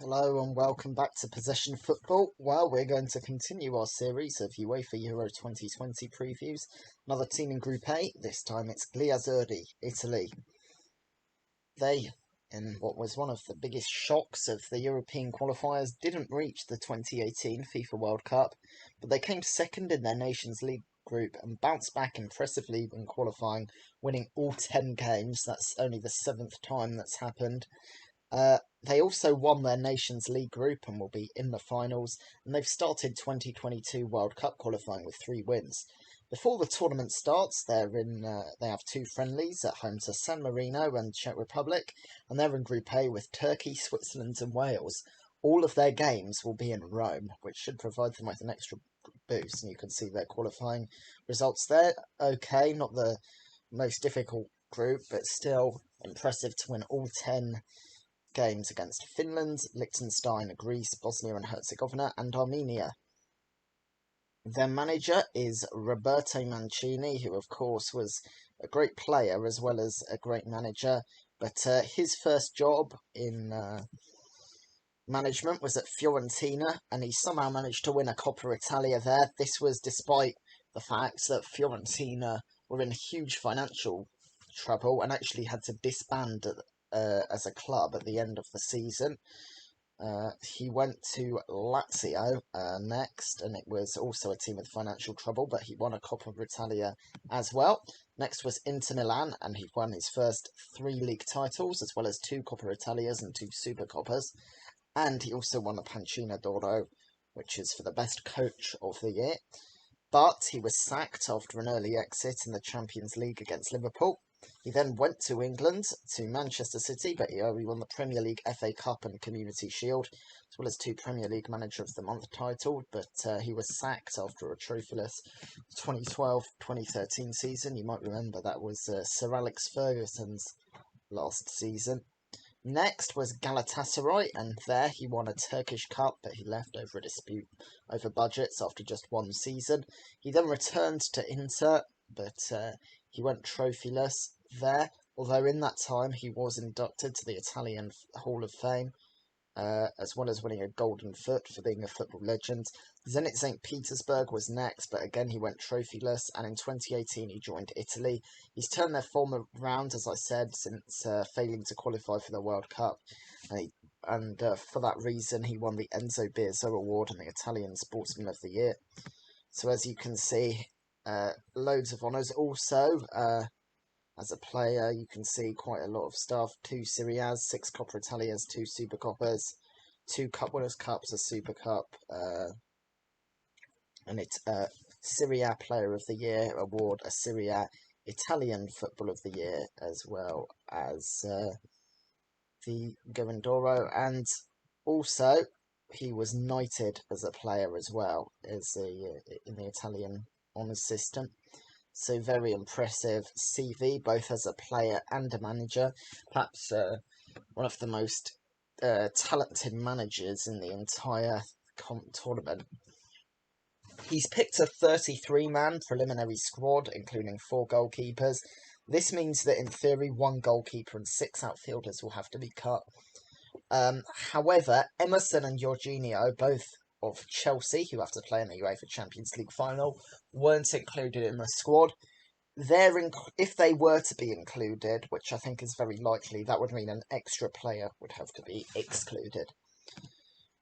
Hello and welcome back to Possession Football. Well, we're going to continue our series of UEFA Euro 2020 previews. Another team in Group A, this time it's Gli Azzurri, Italy. They, in what was one of the biggest shocks of the European qualifiers, didn't reach the 2018 FIFA World Cup, but they came second in their Nations League group and bounced back impressively in qualifying, winning all 10 games. That's only the 7th time that's happened. They also won their Nations League group and will be in the finals, and they've started 2022 World Cup qualifying with 3 wins. Before the tournament starts, they have 2 friendlies at home to San Marino and Czech Republic, and they're in Group A with Turkey, Switzerland and Wales. All of their games will be in Rome, which should provide them with an extra boost, and you can see their qualifying results there. Okay, not the most difficult group, but still impressive to win all 10 games against Finland, Liechtenstein, Greece, Bosnia and Herzegovina and Armenia. Their manager is Roberto Mancini, who of course was a great player as well as a great manager, but his first job in management was at Fiorentina, and he somehow managed to win a Coppa Italia there. This was despite the fact that Fiorentina were in huge financial trouble and actually had to disband as a club at the end of the season. He went to Lazio next, and it was also a team with financial trouble, but he won a Coppa Italia as well. Next was Inter Milan, and he won his first 3 league titles, as well as 2 Coppa Italias and 2 Super Coppas. And he also won the Pancina d'Oro, which is for the best coach of the year. But he was sacked after an early exit in the Champions League against Liverpool. He then went to England, to Manchester City, but he won the Premier League, FA Cup and Community Shield, as well as 2 Premier League Manager of the Month title, but he was sacked after a trophyless 2012-2013 season. You might remember that was Sir Alex Ferguson's last season. Next was Galatasaray, and there he won a Turkish Cup, but he left over a dispute over budgets after just 1 season. He then returned to Inter, but he went trophyless there, although in that time he was inducted to the Italian Hall of Fame, as well as winning a Golden Foot for being a football legend. Zenit St. Petersburg was next, but again he went trophyless, and in 2018 he joined Italy. He's turned their form around, as I said, since failing to qualify for the World Cup, and for that reason he won the Enzo Bearzot Award and the Italian Sportsman of the Year. So as you can see, loads of honours. Also, as a player, you can see quite a lot of stuff. 2 Serie A's, 6 Coppa Italias, 2 Super Coppas, 2 Cup Winners' Cups, a Super Cup, and it's a Serie A Player of the Year award, a Serie A Italian Football of the Year, as well as the Govendoro, and also he was knighted as a player as well as in the Italian honours system. So very impressive CV, both as a player and a manager. Perhaps one of the most talented managers in the entire tournament. He's picked a 33-man preliminary squad, including 4 goalkeepers. This means that in theory, 1 goalkeeper and 6 outfielders will have to be cut. However, Emerson and Jorginho, both of Chelsea, who have to play in the UEFA Champions League final, weren't included in the squad. If they were to be included, which I think is very likely, that would mean an extra player would have to be excluded.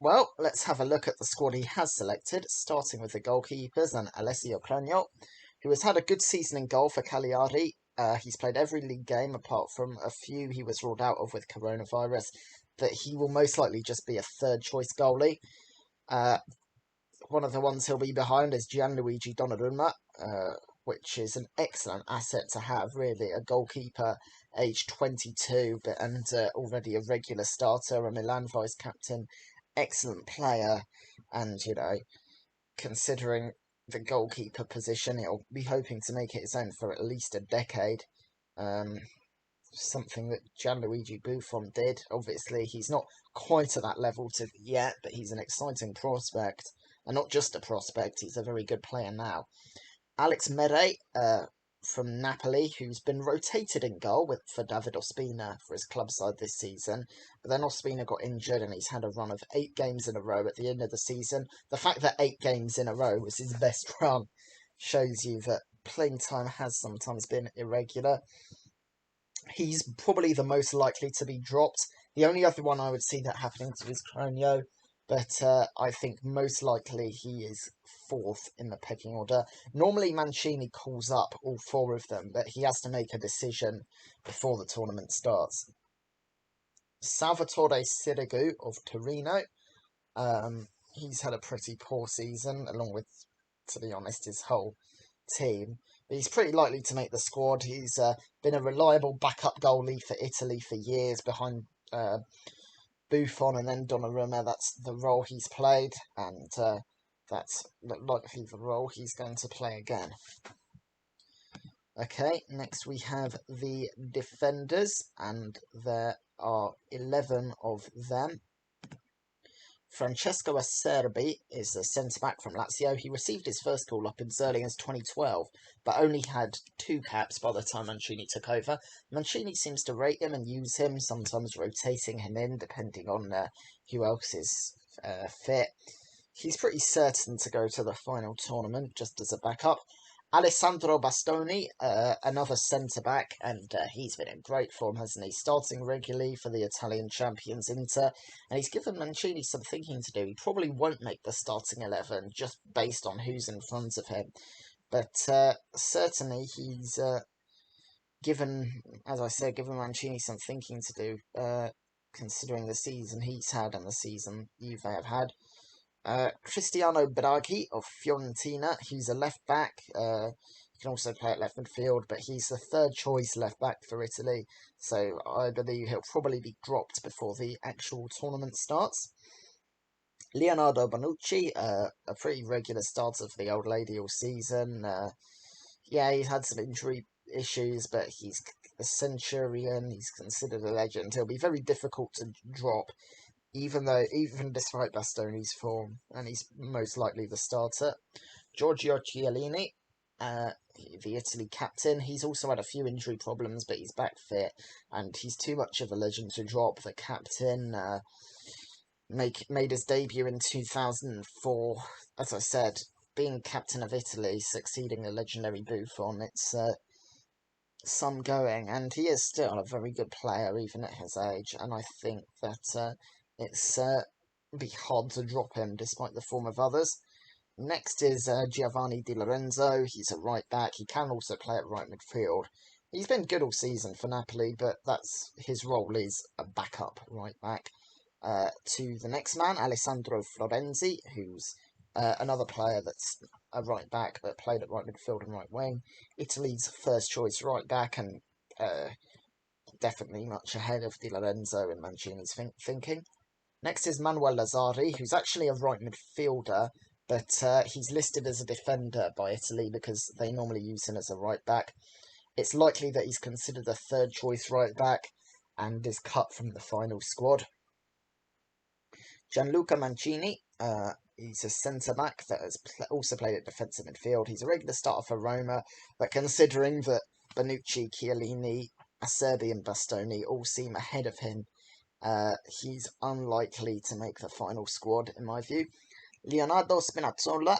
Well, let's have a look at the squad he has selected, starting with the goalkeepers and Alessio Cranio, who has had a good season in goal for Cagliari. He's played every league game apart from a few he was ruled out of with coronavirus, but he will most likely just be a 3rd-choice goalie. One of the ones he'll be behind is Gianluigi Donnarumma, which is an excellent asset to have, really. A goalkeeper, aged 22, and already a regular starter, a Milan vice-captain, excellent player, and, considering the goalkeeper position, he'll be hoping to make it his own for at least a decade. Something that Gianluigi Buffon did. Obviously, he's not quite at that level yet, but he's an exciting prospect. And not just a prospect, he's a very good player now. Alex Mere, from Napoli, who's been rotated in goal for David Ospina for his club side this season. But then Ospina got injured and he's had a run of 8 games in a row at the end of the season. The fact that 8 games in a row was his best run shows you that playing time has sometimes been irregular. He's probably the most likely to be dropped. The only other one I would see that happening to is Cronio, but I think most likely he is 4th in the pecking order. Normally Mancini calls up all 4 of them, but he has to make a decision before the tournament starts. Salvatore Sirigu of Torino. He's had a pretty poor season, along with, to be honest, his whole team. But he's pretty likely to make the squad. He's been a reliable backup goalie for Italy for years, behind Buffon and then Donnarumma. That's the role he's played, and that's likely the role he's going to play again. Okay, next we have the defenders, and there are 11 of them. Francesco Acerbi is a centre-back from Lazio. He received his first call-up as early as 2012, but only had 2 caps by the time Mancini took over. Mancini seems to rate him and use him, sometimes rotating him in, depending on who else is fit. He's pretty certain to go to the final tournament, just as a backup. Alessandro Bastoni, another centre-back, and he's been in great form, hasn't he? Starting regularly for the Italian champions Inter, and he's given Mancini some thinking to do. He probably won't make the starting 11, just based on who's in front of him. But certainly he's given, as I said, given Mancini some thinking to do, considering the season he's had and the season Juve have had. Cristiano Braghi of Fiorentina, he's a left-back. He can also play at left midfield, but he's the 3rd choice left-back for Italy, so I believe he'll probably be dropped before the actual tournament starts. Leonardo Bonucci, a pretty regular starter for the old lady all season. Yeah, he's had some injury issues, but he's a centurion, he's considered a legend. He'll be very difficult to drop, even despite Bastoni's form, and he's most likely the starter. Giorgio Chiellini, the Italy captain, he's also had a few injury problems, but he's back fit, and he's too much of a legend to drop. The captain made his debut in 2004, as I said, being captain of Italy, succeeding the legendary Buffon. It's some going, and he is still a very good player, even at his age, and I think that it's be hard to drop him despite the form of others. Next is Giovanni Di Lorenzo. He's a right back. He can also play at right midfield. He's been good all season for Napoli, but his role is a backup right back. To the next man, Alessandro Florenzi, who's another player that's a right back but played at right midfield and right wing. Italy's 1st choice right back, and definitely much ahead of Di Lorenzo in Mancini's thinking. Next is Manuel Lazzari, who's actually a right midfielder, but he's listed as a defender by Italy because they normally use him as a right back. It's likely that he's considered a 3rd choice right back and is cut from the final squad. Gianluca Mancini, he's a centre-back that has also played at defensive midfield. He's a regular starter for Roma, but considering that Bonucci, Chiellini, Acerbi and Bastoni all seem ahead of him, he's unlikely to make the final squad, in my view. Leonardo Spinazzola,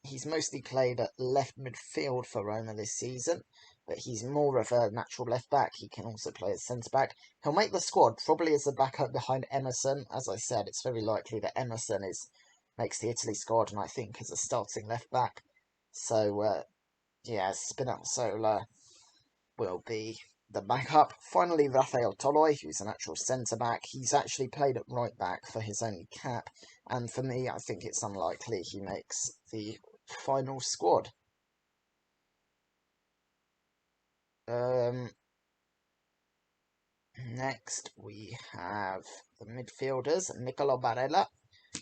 he's mostly played at left midfield for Roma this season, but he's more of a natural left-back. He can also play as centre-back. He'll make the squad, probably as a backup behind Emerson. As I said, it's very likely that Emerson makes the Italy squad, and I think as a starting left-back. So, yeah, Spinazzola will be the backup. Finally, Rafael Toloi, who's an actual centre-back. He's actually played at right-back for his only cap, and for me, I think it's unlikely he makes the final squad. Next, we have the midfielders. Nicolo Barella,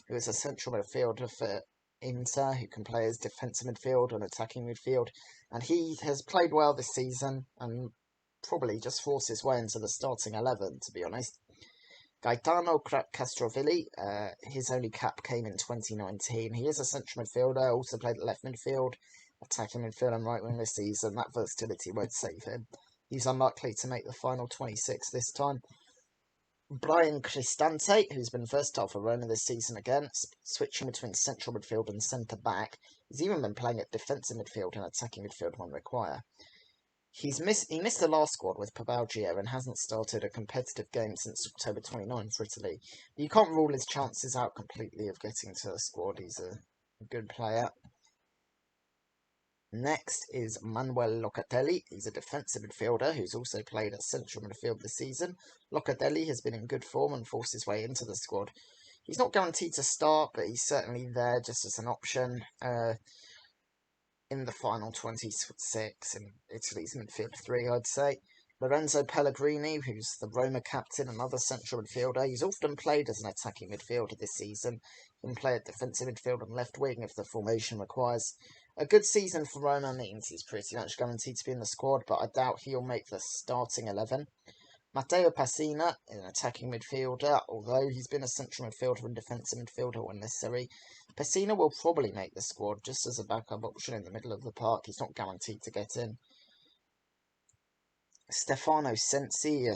who is a central midfielder for Inter, who can play as defensive midfield and attacking midfield, and he has played well this season and probably just forced his way into the starting 11, to be honest. Gaetano Castrovilli, his only cap came in 2019. He is a central midfielder, also played at left midfield, attacking midfield and right wing this season. That versatility won't save him. He's unlikely to make the final 26 this time. Brian Cristante, who's been versatile for Roma this season again, switching between central midfield and centre-back. He's even been playing at defensive midfield and attacking midfield when required. He missed the last squad with Pabalgia and hasn't started a competitive game since October 29 for Italy. You can't rule his chances out completely of getting to the squad. He's a good player. Next is Manuel Locatelli. He's a defensive midfielder who's also played at central midfield this season. Locatelli has been in good form and forced his way into the squad. He's not guaranteed to start, but he's certainly there just as an option in the final 26 in Italy's midfield three, I'd say. Lorenzo Pellegrini, who's the Roma captain, another central midfielder. He's often played as an attacking midfielder this season. He can play at defensive midfield and left wing if the formation requires. A good season for Roma means he's pretty much guaranteed to be in the squad, but I doubt he'll make the starting 11. Matteo Pessina, an attacking midfielder, although he's been a central midfielder and defensive midfielder when necessary. Pessina will probably make the squad just as a backup option in the middle of the park. He's not guaranteed to get in. Stefano Sensi,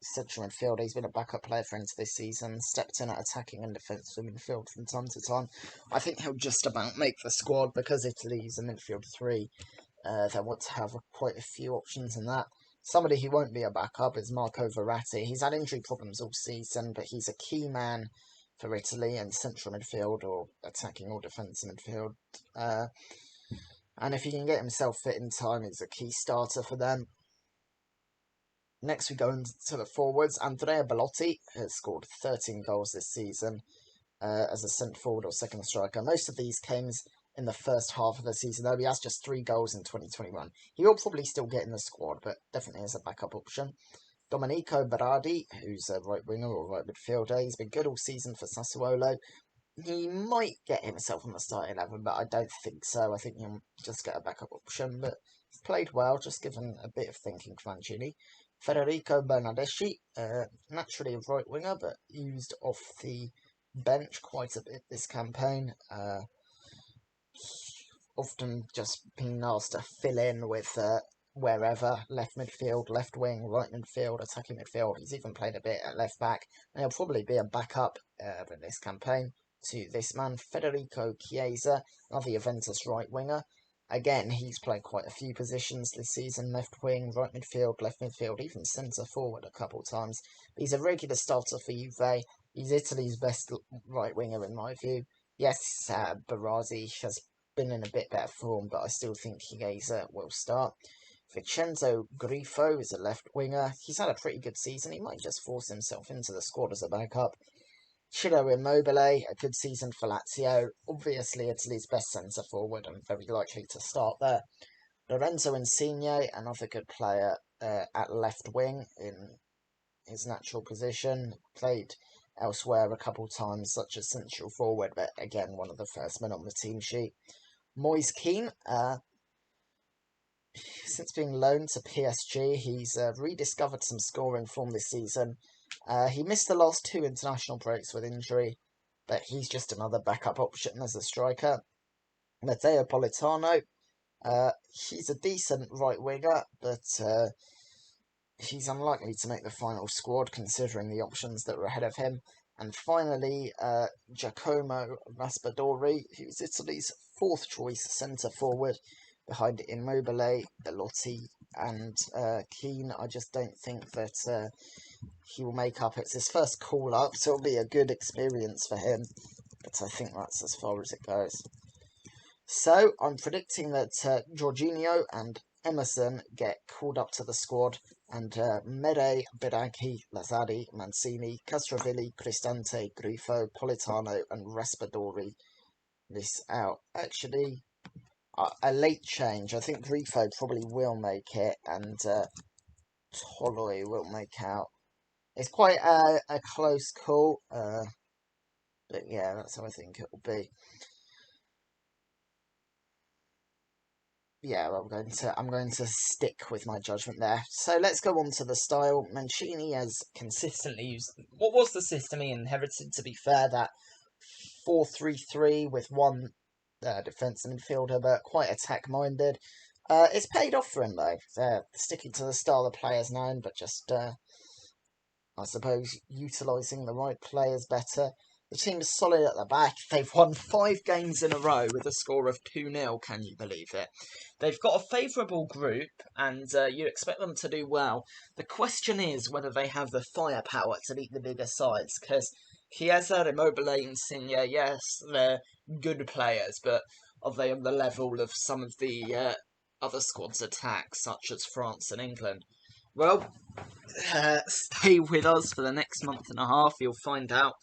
central midfielder, he's been a backup player for Inter this season, stepped in at attacking and defensive midfield from time to time. I think he'll just about make the squad because Italy's a midfield three. They want to have quite a few options in that. Somebody who won't be a backup is Marco Verratti. He's had injury problems all season, but he's a key man for Italy in central midfield or attacking or defensive midfield. And if he can get himself fit in time, he's a key starter for them. Next, we go into the forwards. Andrea Bellotti has scored 13 goals this season as a centre forward or second striker. Most of these came in the first half of the season, though he has just 3 goals in 2021. He will probably still get in the squad, but definitely as a backup option. Domenico Berardi, who's a right winger or right midfielder, he's been good all season for Sassuolo. He might get himself on the starting 11, but I don't think so. I think he'll just get a backup option, but he's played well, just given a bit of thinking for Mancini. Federico Bernardeschi, naturally a right winger, but used off the bench quite a bit this campaign. Often just being asked to fill in with wherever, left midfield, left wing, right midfield, attacking midfield. He's even played a bit at left back, and he'll probably be a backup in this campaign to this man, Federico Chiesa, another Juventus right winger. Again, he's played quite a few positions this season, left wing, right midfield, left midfield, even centre forward a couple of times. He's a regular starter for Juve. He's Italy's best right winger in my view. Yes, Berardi has been in a bit better form, but I still think Chiesa will start. Vincenzo Grifo is a left winger. He's had a pretty good season. He might just force himself into the squad as a backup. Ciro Immobile, a good season for Lazio. Obviously, Italy's best centre forward and very likely to start there. Lorenzo Insigne, another good player at left wing in his natural position. Played elsewhere a couple times, such as central forward, but again, one of the first men on the team sheet. Moise Kean, since being loaned to PSG, he's rediscovered some scoring form this season. He missed the last 2 international breaks with injury, but he's just another backup option as a striker. Matteo Politano, he's a decent right winger, but he's unlikely to make the final squad considering the options that were ahead of him. And finally, Giacomo Raspadori, who's Italy's 4th choice centre forward behind Immobile, Bellotti and Keane. I just don't think that he will make up. It's his first call-up, so it'll be a good experience for him. But I think that's as far as it goes. So, I'm predicting that Jorginho and Emerson get called up to the squad, and Mere, Biraghi, Lazzari, Mancini, Castrovilli, Cristante, Grifo, Politano, and Raspadori miss out. Actually, a late change. I think Grifo probably will make it, and Toloi will make out. It's quite a close call, but yeah, that's how I think it will be. Yeah, I'm going to stick with my judgment there. So let's go on to the style. Mancini has consistently used what was the system he inherited. To be fair, that 4-3-3 with one defensive midfielder, but quite attack-minded. It's paid off for him, though. Sticking to the style the player's known, but just, I suppose, utilising the right players better. The team is solid at the back. They've won 5 games in a row with a score of 2-0, can you believe it? They've got a favourable group, and you'd expect them to do well. The question is whether they have the firepower to beat the bigger sides, because Chiesa, Immobile, Insigne, yes, they're good players, but are they on the level of some of the other squads' attacks, such as France and England? Well, stay with us for the next month and a half. You'll find out.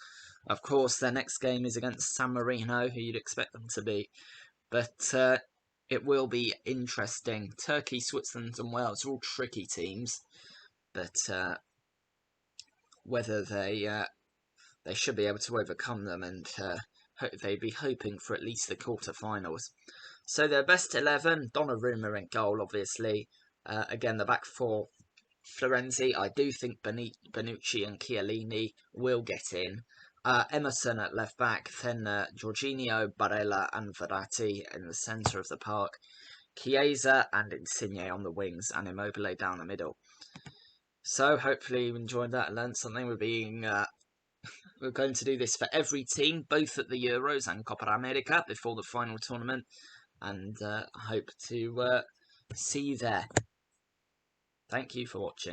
Of course, their next game is against San Marino, who you'd expect them to beat. But it will be interesting. Turkey, Switzerland and Wales are all tricky teams. But whether they should be able to overcome them, and they'd be hoping for at least the quarterfinals. So their best 11, Donnarumma in goal, obviously. Again, the back four, Florenzi. I do think Bonucci and Chiellini will get in. Emerson at left back, then Jorginho, Barella and Verratti in the centre of the park. Chiesa and Insigne on the wings, and Immobile down the middle. So hopefully you enjoyed that and learned something. We're going to do this for every team, both at the Euros and Copa America before the final tournament, and I hope to see you there. Thank you for watching.